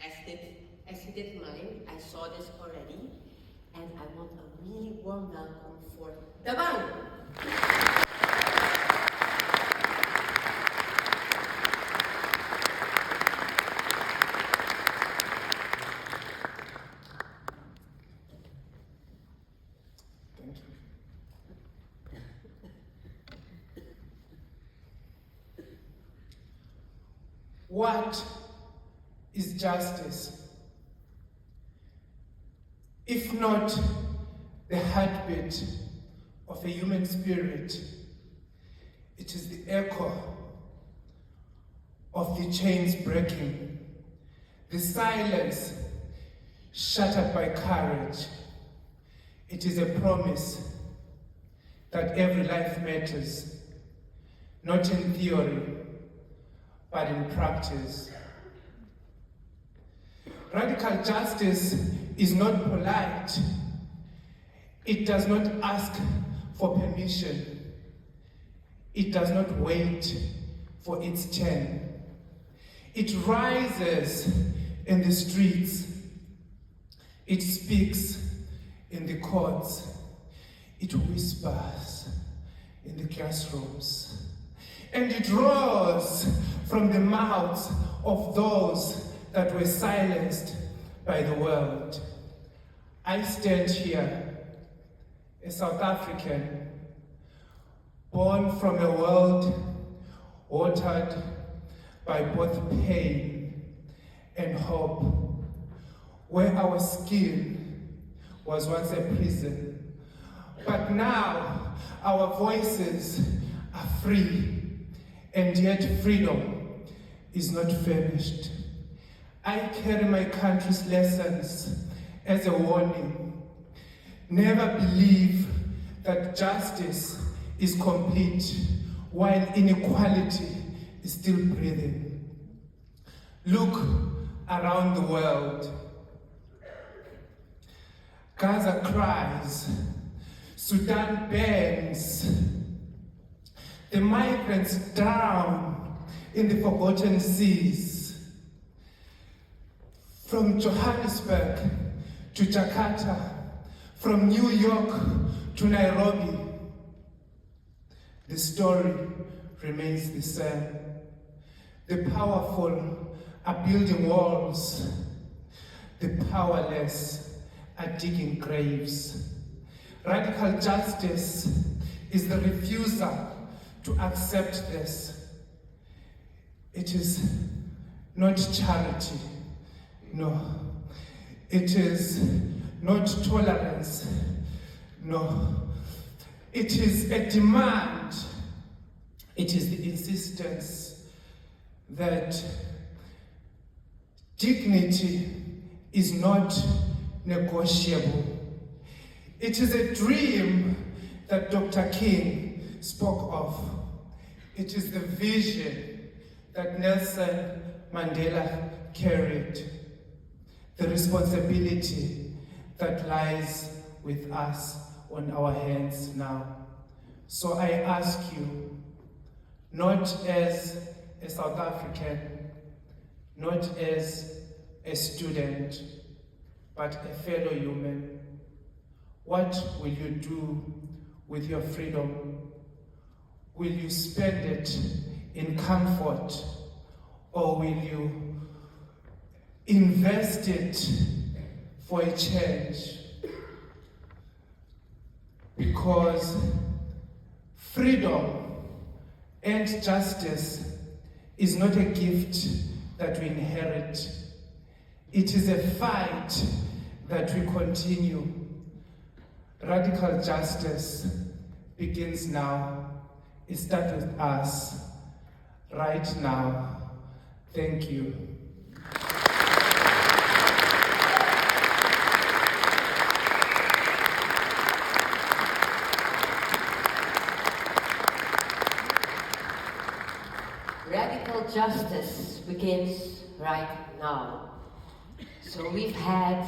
as he did mine. I saw this already, and I want a really warm welcome for Thabang. What is justice, if not the heartbeat of a human spirit? It is the echo of the chains breaking, the silence shattered by courage. It is a promise that every life matters, not in theory, but in practice. Radical justice is not polite. It does not ask for permission. It does not wait for its turn. It rises in the streets. It speaks in the courts. It whispers in the classrooms. And it roars from the mouths of those that were silenced by the world. I stand here, a South African, born from a world watered by both pain and hope, where our skin was once a prison, but now our voices are free. And yet freedom is not famished. I carry my country's lessons as a warning. Never believe that justice is complete while inequality is still breathing. Look around the world. Gaza cries, Sudan bends, the migrants drown in the forgotten seas. From Johannesburg to Jakarta, from New York to Nairobi, the story remains the same. The powerful are building walls. The powerless are digging graves. Radical justice is the refusal to accept this. It is not charity, no. It is not tolerance, no. It is a demand. It is the insistence that dignity is not negotiable. It is a dream that Dr. King spoke of. It is the vision that Nelson Mandela carried, the responsibility that lies with us on our hands now. So I ask you, not as a South African, not as a student, but a fellow human, what will you do with your freedom? Will you spend it in comfort, or will you invest it for a change? Because freedom and justice is not a gift that we inherit. It is a fight that we continue. Radical justice begins now. It starts with us right now. Thank you. Radical justice begins right now. So we've had